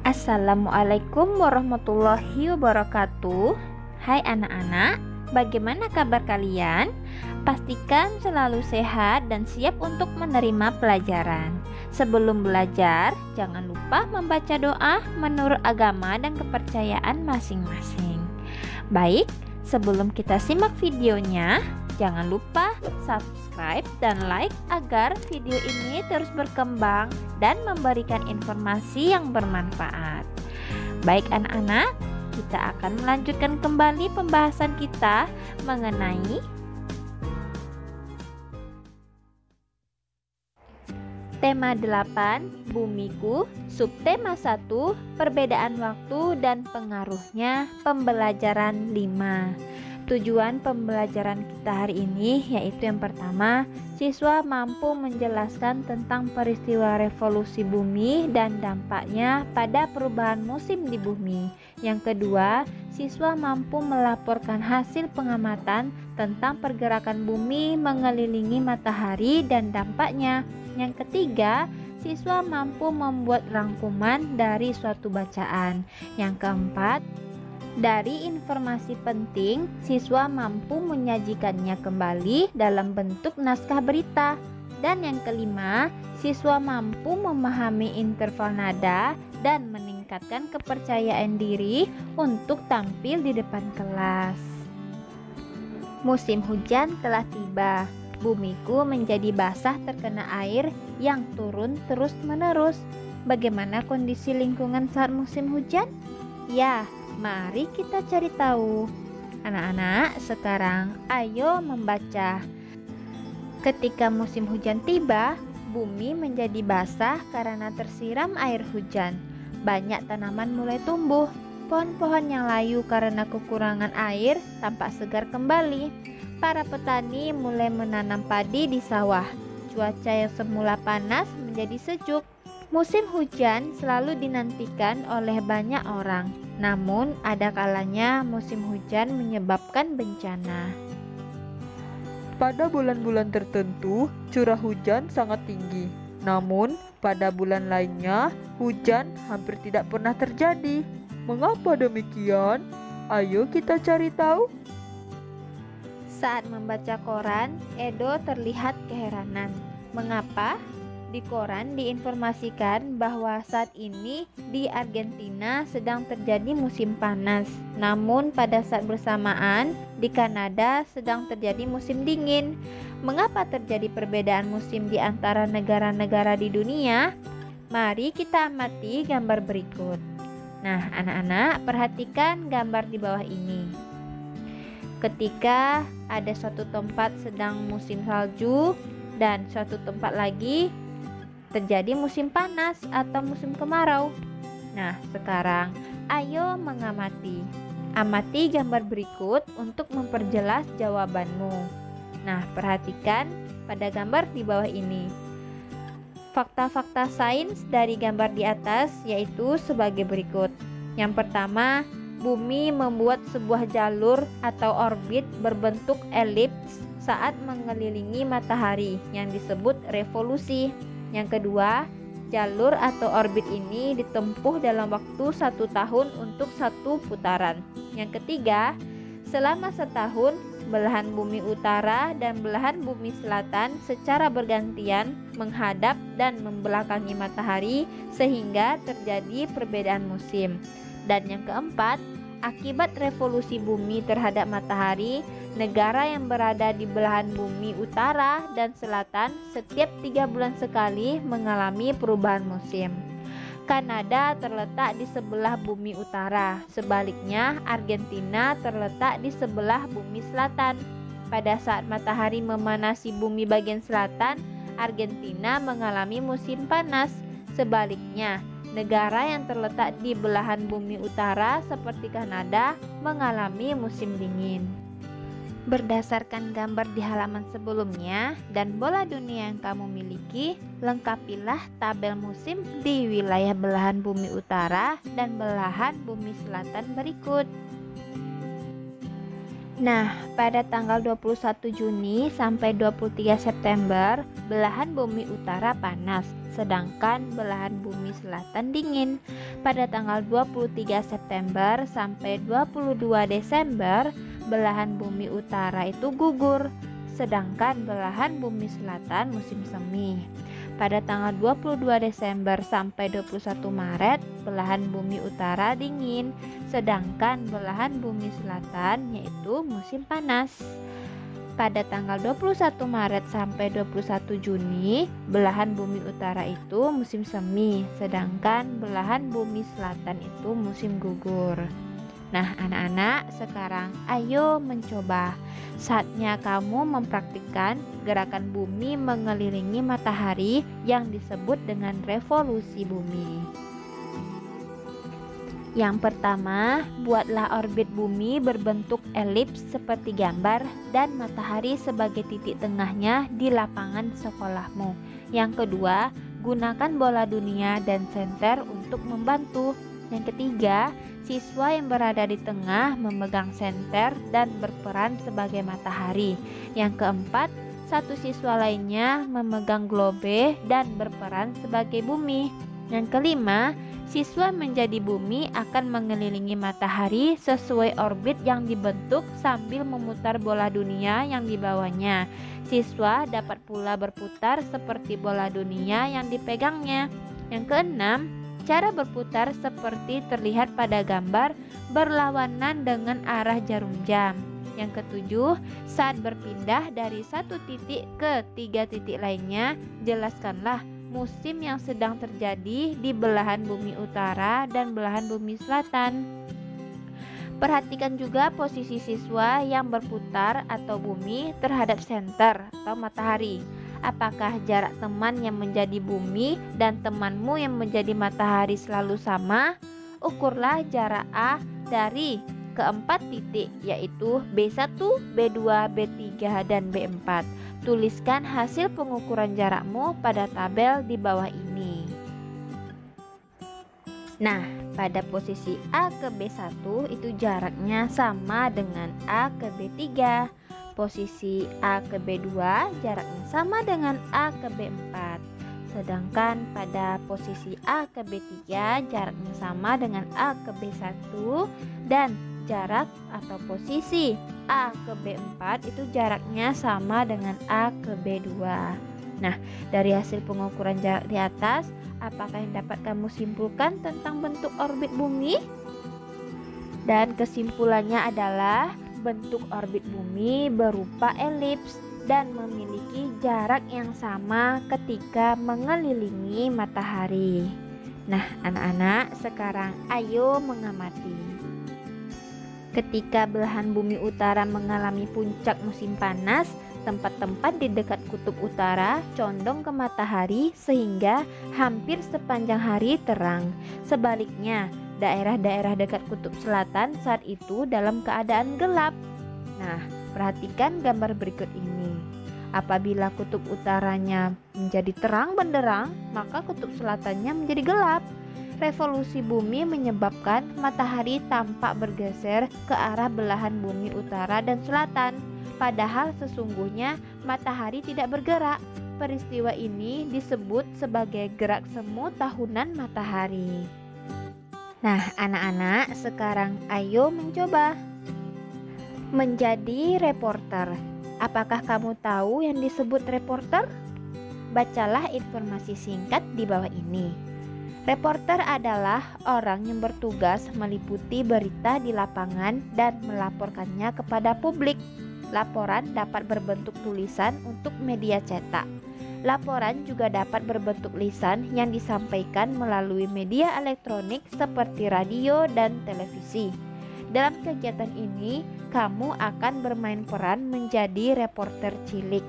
Assalamualaikum warahmatullahi wabarakatuh. Hai anak-anak, bagaimana kabar kalian? Pastikan selalu sehat dan siap untuk menerima pelajaran. Sebelum belajar, jangan lupa membaca doa menurut agama dan kepercayaan masing-masing. Baik, sebelum kita simak videonya, jangan lupa subscribe dan like agar video ini terus berkembang dan memberikan informasi yang bermanfaat. Baik anak-anak, kita akan melanjutkan kembali pembahasan kita mengenai tema 8, Bumiku, subtema 1, perbedaan waktu dan pengaruhnya, pembelajaran 5. Tujuan pembelajaran kita hari ini yaitu yang pertama, siswa mampu menjelaskan tentang peristiwa revolusi bumi dan dampaknya pada perubahan musim di bumi. Yang kedua, siswa mampu melaporkan hasil pengamatan tentang pergerakan bumi mengelilingi matahari dan dampaknya. Yang ketiga, siswa mampu membuat rangkuman dari suatu bacaan. Yang keempat, dari informasi penting, siswa mampu menyajikannya kembali dalam bentuk naskah berita. Dan yang kelima, siswa mampu memahami interval nada dan meningkatkan kepercayaan diri untuk tampil di depan kelas. Musim hujan telah tiba. Bumiku menjadi basah terkena air yang turun terus-menerus. Bagaimana kondisi lingkungan saat musim hujan? Ya, mari kita cari tahu. Anak-anak, sekarang ayo membaca. Ketika musim hujan tiba, bumi menjadi basah karena tersiram air hujan. Banyak tanaman mulai tumbuh. Pohon-pohon yang layu karena kekurangan air tampak segar kembali. Para petani mulai menanam padi di sawah. Cuaca yang semula panas menjadi sejuk. Musim hujan selalu dinantikan oleh banyak orang. Namun, ada kalanya musim hujan menyebabkan bencana. Pada bulan-bulan tertentu, curah hujan sangat tinggi. Namun, pada bulan lainnya, hujan hampir tidak pernah terjadi. Mengapa demikian? Ayo kita cari tahu. Saat membaca koran, Edo terlihat keheranan. Mengapa? Di koran diinformasikan bahwa saat ini di Argentina sedang terjadi musim panas. Namun pada saat bersamaan di Kanada sedang terjadi musim dingin. Mengapa terjadi perbedaan musim di antara negara-negara di dunia? Mari kita amati gambar berikut. Nah, anak-anak perhatikan gambar di bawah ini. Ketika ada suatu tempat sedang musim salju dan suatu tempat lagi terjadi musim panas atau musim kemarau. Nah, sekarang ayo mengamati. Amati gambar berikut untuk memperjelas jawabanmu. Nah, perhatikan pada gambar di bawah ini. Fakta-fakta sains dari gambar di atas yaitu sebagai berikut. Yang pertama, bumi membuat sebuah jalur atau orbit berbentuk elips saat mengelilingi matahari yang disebut revolusi. Yang kedua, jalur atau orbit ini ditempuh dalam waktu 1 tahun untuk 1 putaran. Yang ketiga, selama setahun, belahan bumi utara dan belahan bumi selatan secara bergantian menghadap dan membelakangi matahari sehingga terjadi perbedaan musim. Dan yang keempat, akibat revolusi bumi terhadap matahari, negara yang berada di belahan bumi utara dan selatan setiap 3 bulan sekali mengalami perubahan musim. Kanada terletak di sebelah bumi utara, sebaliknya Argentina terletak di sebelah bumi selatan. Pada saat matahari memanasi bumi bagian selatan, Argentina mengalami musim panas. Sebaliknya, negara yang terletak di belahan bumi utara seperti Kanada mengalami musim dingin. Berdasarkan gambar di halaman sebelumnya dan bola dunia yang kamu miliki, lengkapilah tabel musim di wilayah belahan bumi utara dan belahan bumi selatan berikut. Nah, pada tanggal 21 Juni sampai 23 September, belahan bumi utara panas, sedangkan belahan bumi selatan dingin. Pada tanggal 23 September sampai 22 Desember, belahan bumi utara itu gugur, sedangkan belahan bumi selatan musim semi. Pada tanggal 22 Desember sampai 21 Maret, belahan bumi utara dingin, sedangkan belahan bumi selatan yaitu musim panas. Pada tanggal 21 Maret sampai 21 Juni, belahan bumi utara itu musim semi, sedangkan belahan bumi selatan itu musim gugur. Nah, anak-anak, sekarang ayo mencoba. Saatnya kamu mempraktikkan gerakan bumi mengelilingi matahari yang disebut dengan revolusi bumi. Yang pertama, buatlah orbit bumi berbentuk elips seperti gambar dan matahari sebagai titik tengahnya di lapangan sekolahmu. Yang kedua, gunakan bola dunia dan senter untuk membantu. Yang ketiga, siswa yang berada di tengah memegang senter dan berperan sebagai matahari. Yang keempat, satu siswa lainnya memegang globe dan berperan sebagai bumi. Yang kelima, siswa menjadi bumi akan mengelilingi matahari sesuai orbit yang dibentuk sambil memutar bola dunia yang dibawanya. Siswa dapat pula berputar seperti bola dunia yang dipegangnya. Yang keenam, cara berputar seperti terlihat pada gambar berlawanan dengan arah jarum jam. Yang ketujuh, saat berpindah dari satu titik ke 3 titik lainnya, jelaskanlah musim yang sedang terjadi di belahan bumi utara dan belahan bumi selatan. Perhatikan juga posisi siswa yang berputar atau bumi terhadap senter atau matahari. Apakah jarak teman yang menjadi bumi dan temanmu yang menjadi matahari selalu sama? Ukurlah jarak A dari keempat titik, yaitu B1, B2, B3, dan B4. Tuliskan hasil pengukuran jarakmu pada tabel di bawah ini. Nah, pada posisi A ke B1 itu jaraknya sama dengan A ke B3. Posisi A ke B2 jaraknya sama dengan A ke B4. Sedangkan pada posisi A ke B3 jaraknya sama dengan A ke B1 dan jarak atau posisi A ke B4 itu jaraknya sama dengan A ke B2. Nah, dari hasil pengukuran jarak di atas, apakah yang dapat kamu simpulkan tentang bentuk orbit bumi? Dan kesimpulannya adalah bentuk orbit bumi berupa elips dan memiliki jarak yang sama ketika mengelilingi matahari. Nah, anak-anak, sekarang ayo mengamati. Ketika belahan bumi utara mengalami puncak musim panas, tempat-tempat di dekat kutub utara condong ke matahari sehingga hampir sepanjang hari terang. Sebaliknya, daerah-daerah dekat kutub selatan saat itu dalam keadaan gelap. Nah, perhatikan gambar berikut ini. Apabila kutub utaranya menjadi terang benderang, maka kutub selatannya menjadi gelap. Revolusi bumi menyebabkan matahari tampak bergeser ke arah belahan bumi utara dan selatan. Padahal sesungguhnya matahari tidak bergerak. Peristiwa ini disebut sebagai gerak semu tahunan matahari. Nah, anak-anak, sekarang ayo mencoba menjadi reporter. Apakah kamu tahu yang disebut reporter? Bacalah informasi singkat di bawah ini. Reporter adalah orang yang bertugas meliputi berita di lapangan dan melaporkannya kepada publik. Laporan dapat berbentuk tulisan untuk media cetak. Laporan juga dapat berbentuk lisan yang disampaikan melalui media elektronik seperti radio dan televisi. Dalam kegiatan ini, kamu akan bermain peran menjadi reporter cilik.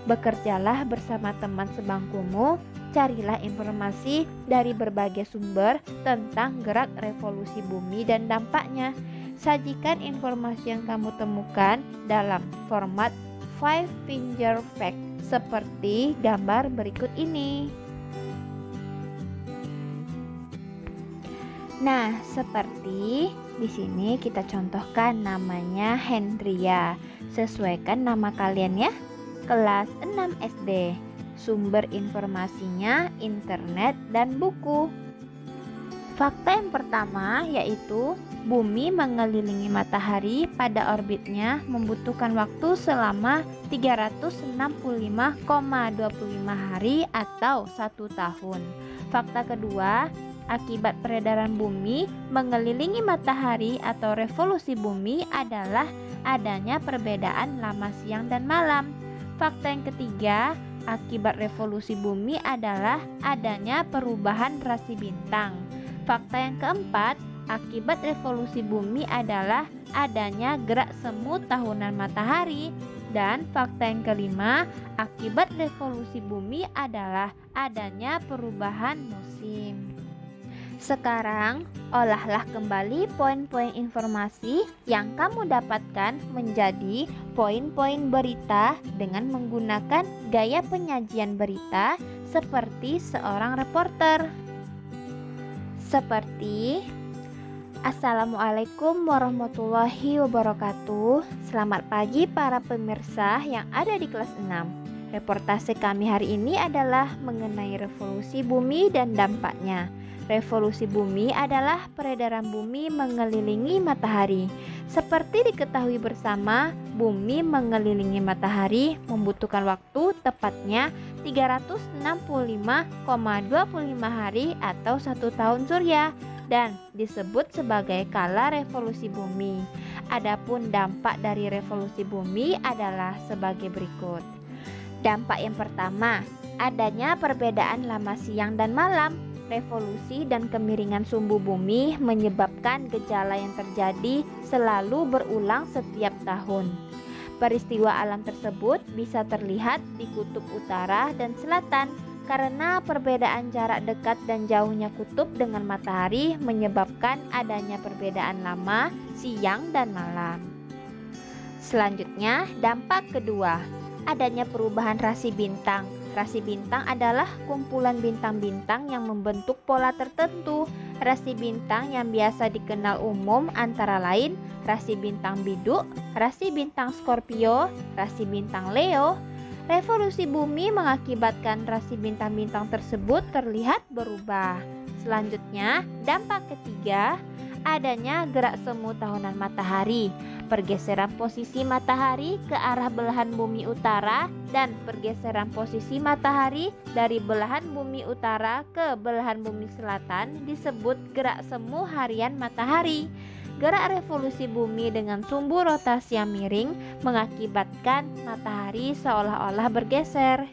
Bekerjalah bersama teman sebangkumu, carilah informasi dari berbagai sumber tentang gerak revolusi bumi dan dampaknya. Sajikan informasi yang kamu temukan dalam format 5-finger fact seperti gambar berikut ini. Nah, seperti di sini kita contohkan namanya Hendria. Sesuaikan nama kalian ya. Kelas 6 SD. Sumber informasinya internet dan buku. Fakta yang pertama yaitu bumi mengelilingi matahari pada orbitnya membutuhkan waktu selama 365,25 hari atau 1 tahun. Fakta kedua, akibat peredaran bumi mengelilingi matahari atau revolusi bumi adalah adanya perbedaan lama siang dan malam. Fakta yang ketiga, akibat revolusi bumi adalah adanya perubahan rasi bintang. Fakta yang keempat, akibat revolusi bumi adalah adanya gerak semu tahunan matahari. Dan fakta yang kelima, akibat revolusi bumi adalah adanya perubahan musim. Sekarang, olahlah kembali poin-poin informasi yang kamu dapatkan menjadi poin-poin berita dengan menggunakan gaya penyajian berita seperti seorang reporter. Seperti Assalamualaikum warahmatullahi wabarakatuh. Selamat pagi para pemirsa yang ada di kelas 6. Reportase kami hari ini adalah mengenai revolusi bumi dan dampaknya. Revolusi bumi adalah peredaran bumi mengelilingi matahari. Seperti diketahui bersama, bumi mengelilingi matahari membutuhkan waktu tepatnya 365,25 hari atau 1 tahun surya dan disebut sebagai kala revolusi bumi. Adapun dampak dari revolusi bumi adalah sebagai berikut. Dampak yang pertama, adanya perbedaan lama siang dan malam. Revolusi dan kemiringan sumbu bumi menyebabkan gejala yang terjadi selalu berulang setiap tahun. Peristiwa alam tersebut bisa terlihat di kutub utara dan selatan karena perbedaan jarak dekat dan jauhnya kutub dengan matahari menyebabkan adanya perbedaan lama siang dan malam. Selanjutnya, dampak kedua, adanya perubahan rasi bintang. Rasi bintang adalah kumpulan bintang-bintang yang membentuk pola tertentu. Rasi bintang yang biasa dikenal umum antara lain rasi bintang Biduk, rasi bintang Scorpio, rasi bintang Leo. Revolusi bumi mengakibatkan rasi bintang-bintang tersebut terlihat berubah. Selanjutnya, dampak ketiga, adanya gerak semu tahunan matahari. Pergeseran posisi matahari ke arah belahan bumi utara dan pergeseran posisi matahari dari belahan bumi utara ke belahan bumi selatan disebut gerak semu harian matahari. Gerak revolusi bumi dengan sumbu rotasi yang miring mengakibatkan matahari seolah-olah bergeser.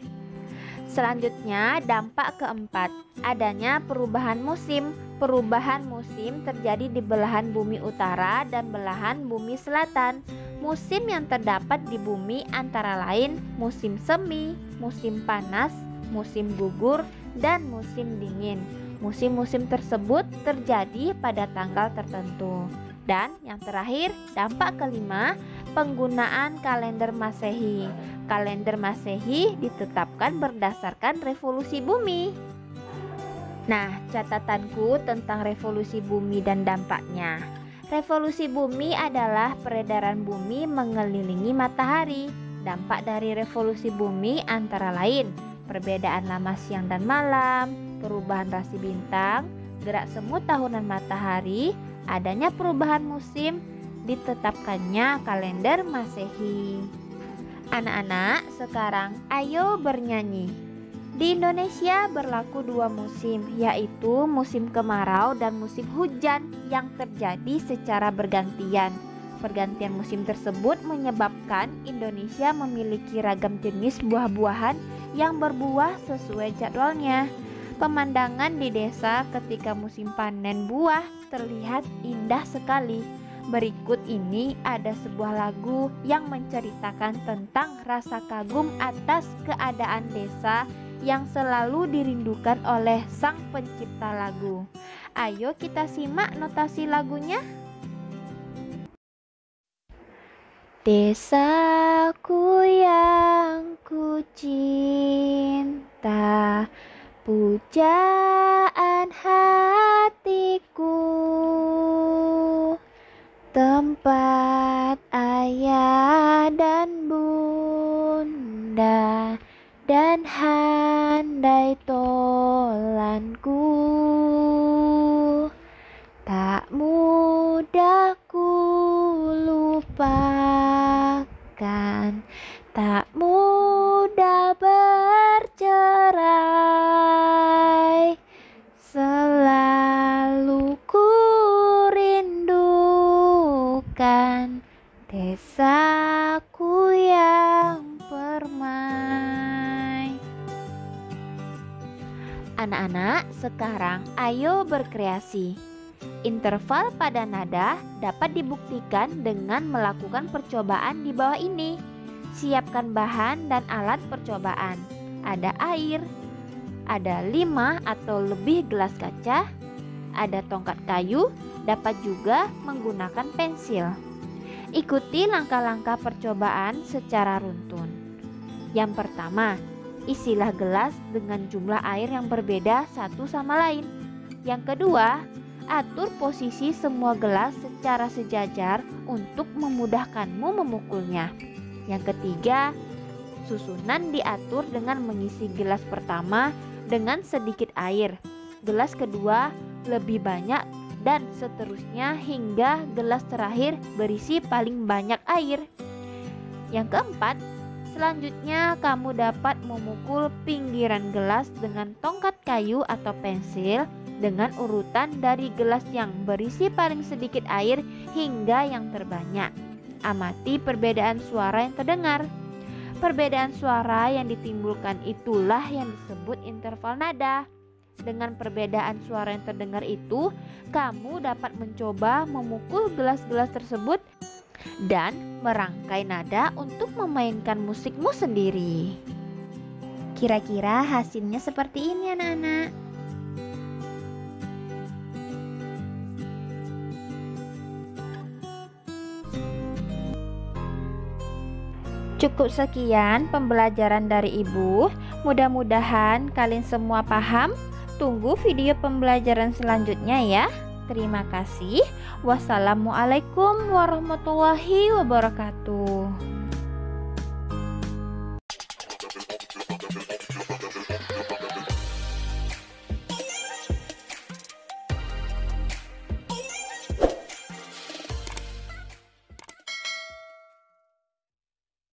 Selanjutnya, dampak keempat, adanya perubahan musim. Perubahan musim terjadi di belahan bumi utara dan belahan bumi selatan. Musim yang terdapat di bumi antara lain musim semi, musim panas, musim gugur, dan musim dingin. Musim-musim tersebut terjadi pada tanggal tertentu. Dan yang terakhir, dampak kelima, penggunaan kalender Masehi. Kalender Masehi ditetapkan berdasarkan revolusi bumi. Nah, catatanku tentang revolusi bumi dan dampaknya. Revolusi bumi adalah peredaran bumi mengelilingi matahari. Dampak dari revolusi bumi antara lain perbedaan lama siang dan malam, perubahan rasi bintang, gerak semu tahunan matahari, adanya perubahan musim, ditetapkannya kalender Masehi. Anak-anak, sekarang ayo bernyanyi. Di Indonesia berlaku 2 musim, yaitu musim kemarau dan musim hujan yang terjadi secara bergantian. Pergantian musim tersebut menyebabkan Indonesia memiliki ragam jenis buah-buahan yang berbuah sesuai jadwalnya. Pemandangan di desa ketika musim panen buah terlihat indah sekali. Berikut ini ada sebuah lagu yang menceritakan tentang rasa kagum atas keadaan desa yang selalu dirindukan oleh sang pencipta lagu. Ayo kita simak notasi lagunya. Desaku yang ku cinta, pujaan hatiku, lupakan, tak mudah bercerai, selalu ku rindukan desaku yang permai. Anak-anak, sekarang ayo berkreasi. Interval pada nada dapat dibuktikan dengan melakukan percobaan di bawah ini. Siapkan bahan dan alat percobaan. Ada air, ada 5 atau lebih gelas kaca, ada tongkat kayu, dapat juga menggunakan pensil. Ikuti langkah-langkah percobaan secara runtun. Yang pertama, isilah gelas dengan jumlah air yang berbeda satu sama lain. Yang kedua, atur posisi semua gelas secara sejajar untuk memudahkanmu memukulnya. Yang ketiga, susunan diatur dengan mengisi gelas pertama dengan sedikit air, gelas kedua lebih banyak, dan seterusnya hingga gelas terakhir berisi paling banyak air. Yang keempat, selanjutnya kamu dapat memukul pinggiran gelas dengan tongkat kayu atau pensil dengan urutan dari gelas yang berisi paling sedikit air hingga yang terbanyak. Amati perbedaan suara yang terdengar. Perbedaan suara yang ditimbulkan itulah yang disebut interval nada. Dengan perbedaan suara yang terdengar itu, kamu dapat mencoba memukul gelas-gelas tersebut dan merangkai nada untuk memainkan musikmu sendiri. Kira-kira hasilnya seperti ini, anak-anak. Cukup sekian pembelajaran dari Ibu. Mudah-mudahan kalian semua paham. Tunggu video pembelajaran selanjutnya ya. Terima kasih. Wassalamualaikum warahmatullahi wabarakatuh.